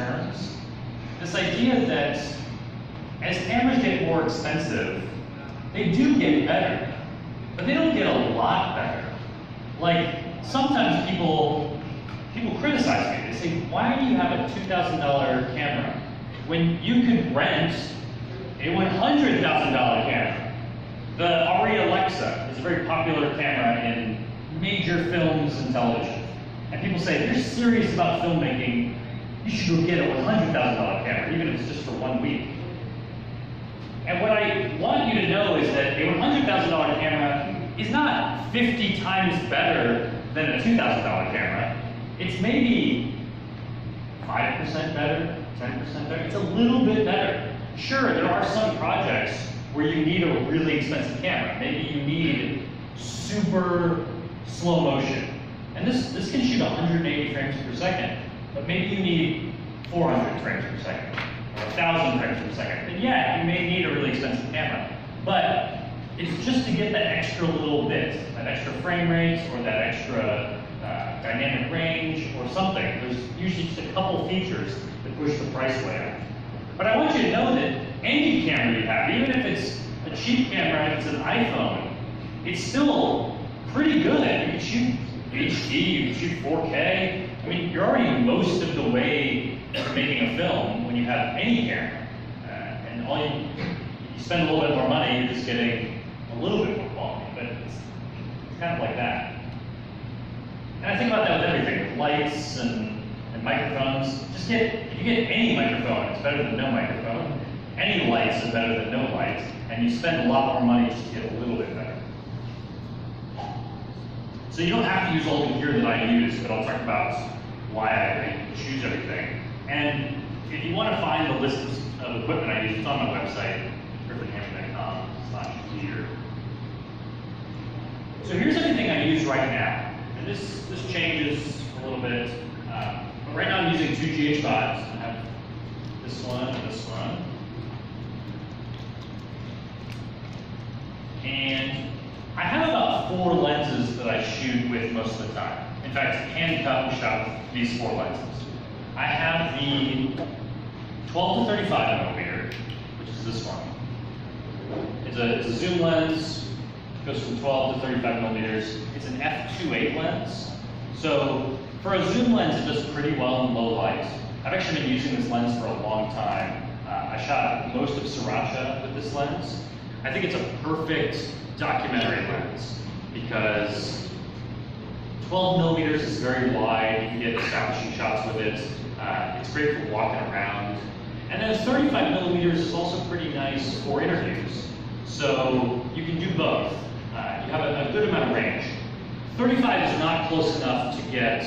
terms, this idea that as cameras get more expensive, they do get better, but they don't get a lot better. Like, sometimes people criticize me. They say, why do you have a $2,000 camera when you could rent a $100,000 camera? The Arri Alexa is a very popular camera in major films and television. And people say, if you're serious about filmmaking, you should go get a $100,000 camera, even if it's just for 1 week. And what I want you to know is that a $100,000 camera is not 50 times better than a $2,000 camera. It's maybe 5% better, 10% better. It's a little bit better. Sure, there are some projects where you need a really expensive camera. Maybe you need super slow motion. And this can shoot 180 frames per second, but maybe you need 400 frames per second, or 1,000 frames per second. And yeah, you may need a really expensive camera, but it's just to get that extra little bit, that extra frame rate, or that extra dynamic range, or something. There's usually just a couple features that push the price way up. But I want you to know that any camera you have, even if it's a cheap camera, if it's an iPhone, it's still pretty good. You can shoot HD, you can shoot 4K. I mean, you're already most of the way to making a film when you have any camera. And all you spend a little bit more money, you're just getting a little bit more quality, but it's kind of like that. And I think about that with everything, lights and microphones. If you get any microphone, it's better than no microphone. Any lights is better than no lights, and you spend a lot more money just to get a little bit better. So you don't have to use all the gear that I use, but I'll talk about why I choose everything. And if you want to find the list of equipment I use, it's on my website, griffinhammond.com/gear. So here's everything I use right now. And this changes a little bit. But right now I'm using two GH5s. I have this one and this one. And I have about 4 lenses that I shoot with most of the time. In fact, hand-cut shot with these 4 lenses. I have the 12 to 35 millimeter, which is this one. It's a zoom lens. It goes from 12 to 35 millimeters. It's an f2.8 lens. So for a zoom lens, it does pretty well in low light. I've actually been using this lens for a long time. I shot most of Sriracha with this lens. I think it's a perfect documentary lens because 12 millimeters is very wide. You can get establishing shots with it. It's great for walking around. And then 35 millimeters is also pretty nice for interviews. So you can do both. You have a good amount of range. 35 is not close enough to get,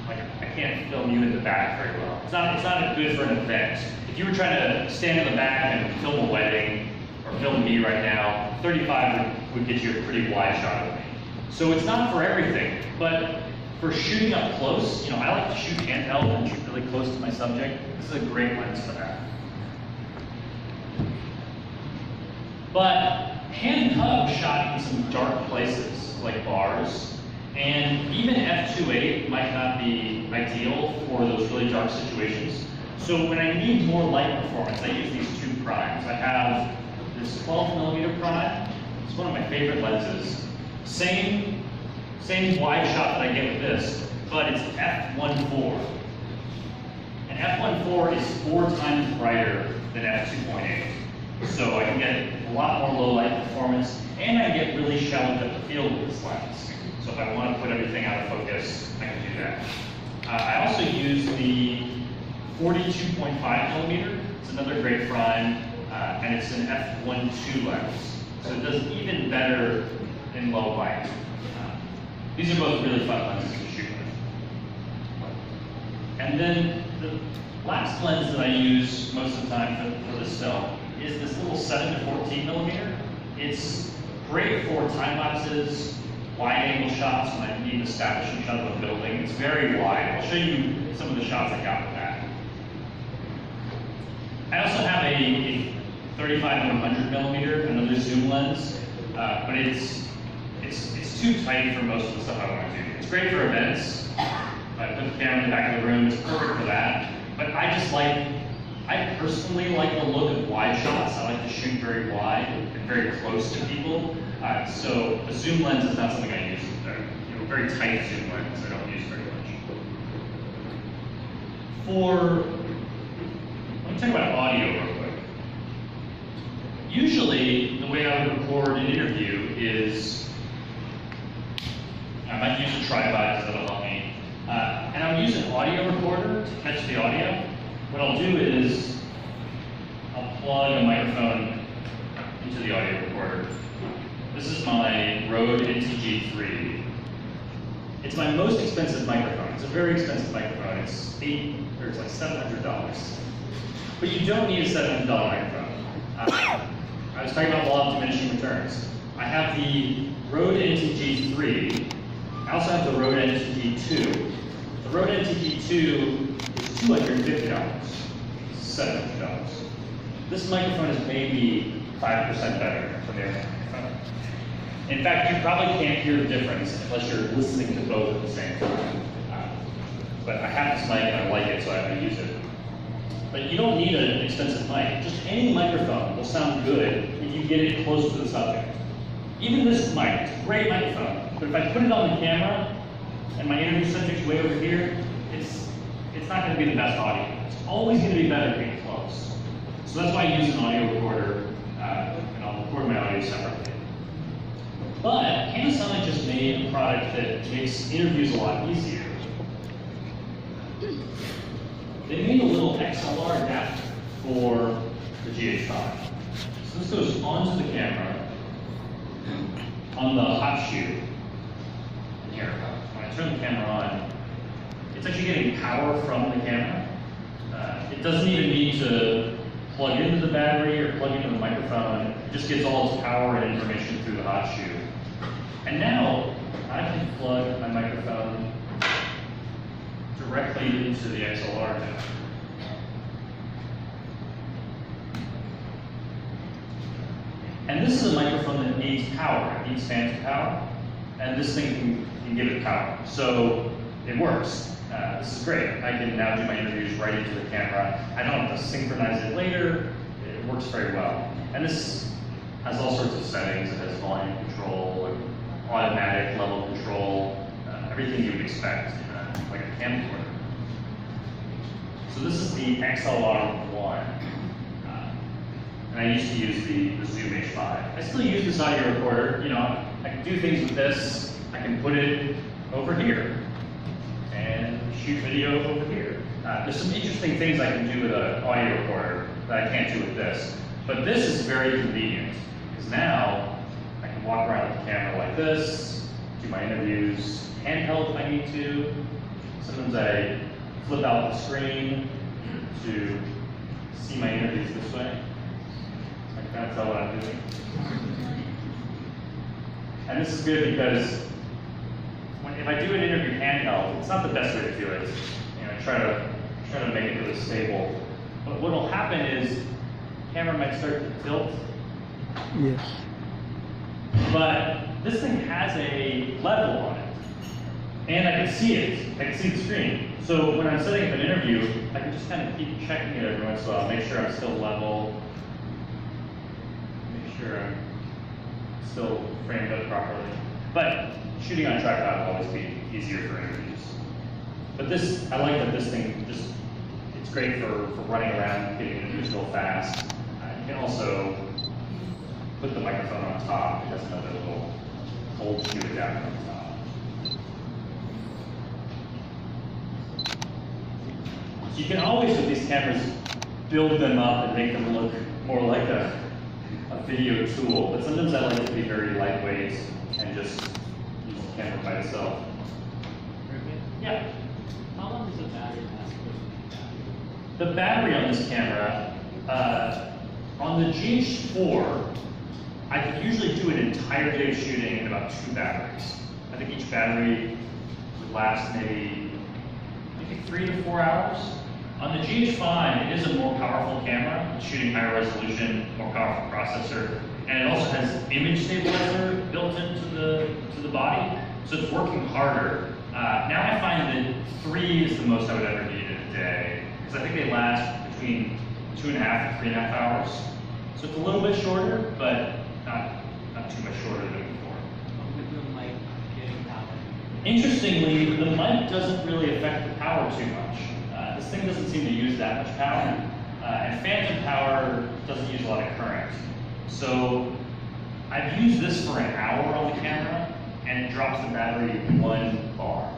like, I can't film you in the back very well. It's not good for an event. If you were trying to stand in the back and film a wedding, or film me right now, 35 would get you a pretty wide shot of me. So it's not for everything, but for shooting up close, I like to shoot handheld and shoot really close to my subject. This is a great lens for that. But hand-cut was shot in some dark places, like bars, and even f2.8 might not be ideal for those really dark situations. So when I need more light performance, I use these 2 primes. I have this 12 millimeter prime. It's one of my favorite lenses. Same wide shot that I get with this, but it's f1.4. And f1.4 is 4 times brighter than f2.8. So I can get a lot more low light performance, and I get really shallow depth of field with this lens. So if I want to put everything out of focus, I can do that. I also use the 42.5 millimeter. It's another great prime, and it's an f1.2 lens. So it does even better in low light. These are both really fun lenses to shoot with. And then the last lens that I use most of the time for this film is this little 7 to 14 millimeter. It's great for time lapses, wide angle shots when I need an establishing shot of a building. It's very wide. I'll show you some of the shots I got with that. I also have a 35 to 100 millimeter, another zoom lens, but it's too tight for most of the stuff I want to do. It's great for events. If I put the camera in the back of the room, it's perfect for that. But I I personally like the look of wide shots. I like to shoot very wide and very close to people. So a zoom lens is not something I use. Very tight zoom lens I don't use very much. Let me talk about audio real quick. Usually, the way I would record an interview is, I might use a tripod because that'll help me. And I would use an audio recorder to catch the audio. What I'll do is, I'll plug a microphone into the audio recorder. This is my Rode NTG3. It's my most expensive microphone. It's a very expensive microphone. It's like $700. But you don't need a $700 microphone. I was talking about law of diminishing returns. I have the Rode NTG3. I also have the Rode NTG2. The Rode NTG2 is $250. $700. This microphone is maybe 5% better than the other microphone. In fact, you probably can't hear the difference unless you're listening to both at the same time. But I have this mic and I like it, so I have to use it. But you don't need an expensive mic. Just any microphone will sound good if you get it close to the subject. Even this mic, it's a great microphone. But if I put it on the camera and my interview subject's way over here, it's not going to be the best audio. It's always going to be better being close. So that's why I use an audio recorder, and I'll record my audio separately. But Panasonic just made a product that makes interviews a lot easier. They made a little XLR adapter for the GH5. So this goes onto the camera on the hot shoe. And here, when I turn the camera on, it's actually getting power from the camera. It doesn't even need to plug into the battery or plug into the microphone. It just gets all its power and information through the hot shoe. And now I can plug my microphone directly into the XLR adapter. And this is a microphone that needs power. It needs phantom power. And this thing can give it power. So it works. This is great. I can now do my interviews right into the camera. I don't have to synchronize it later. It works very well. And this has all sorts of settings. It has volume control, automatic level control, everything you would expect in like a camcorder. So this is the XLR1. And I used to use the Zoom H5. I still use this audio recorder. You know, I can do things with this. I can put it over here and shoot video over here. There's some interesting things I can do with an audio recorder that I can't do with this. But this is very convenient, because now I can walk around with the camera like this, do my interviews handheld if I need to. Sometimes I flip out the screen to see my interviews this way. I can kind of tell what I'm doing. And this is good because if I do an interview handheld, it's not the best way to do it. You know, try to make it really stable. But what will happen is the camera might start to tilt. Yes. But this thing has a level on it. And I can see it. I can see the screen. So when I'm setting up an interview, I can just kind of keep checking it every once in a while, make sure I'm still level, make sure I'm still framed up properly. But shooting on tripod will always be easier for interviews. But this, I like that this thing just, it's great for running around, getting interviews real fast. You can also put the microphone on top. It has another little cold shoe adapter on top. So you can always, with these cameras, build them up and make them look more like a video tool. But sometimes I like to be very lightweight and just use the camera by itself. Yeah. How long does the battery last? The battery on this camera, on the GH4, I could usually do an entire day of shooting in about 2 batteries. I think each battery would last maybe 3 to 4 hours. On the GH5, it is a more powerful camera. It's shooting higher resolution, more powerful processor, and it also has image stabilizer built into the body, so it's working harder. Now I find that 3 is the most I would ever need in a day. because I think they last between 2.5 and 3.5 hours. So it's a little bit shorter, but not too much shorter than before. With the mic getting power. Interestingly, the mic doesn't really affect the power too much. This thing doesn't seem to use that much power, and phantom power doesn't use a lot of current. So I've used this for an hour on the camera, and it drops the battery 1 bar.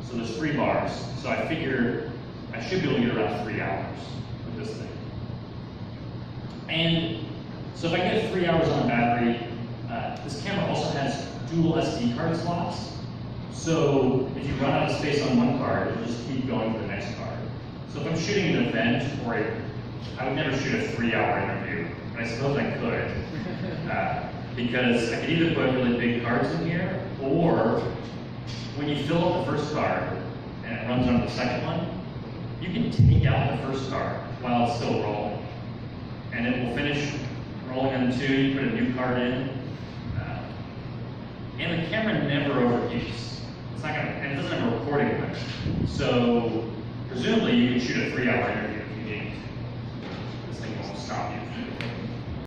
So there's 3 bars. So I figure I should be able to get around 3 hours with this thing. And so if I get 3 hours on a battery, this camera also has dual SD card slots. So if you run out of space on one card, it'll just keep going to the next card. So if I'm shooting an event, I would never shoot a 3-hour interview, but I suppose I could. Because I could either put really big cards in here, or when you fill up the first card and it runs on the second one, you can take out the first card while it's still rolling. And it will finish rolling on 2, you put a new card in. And the camera never overheats. It's not gonna, and it doesn't have a recording limit. So presumably you can shoot a 3-hour interview if you need. This thing won't stop you.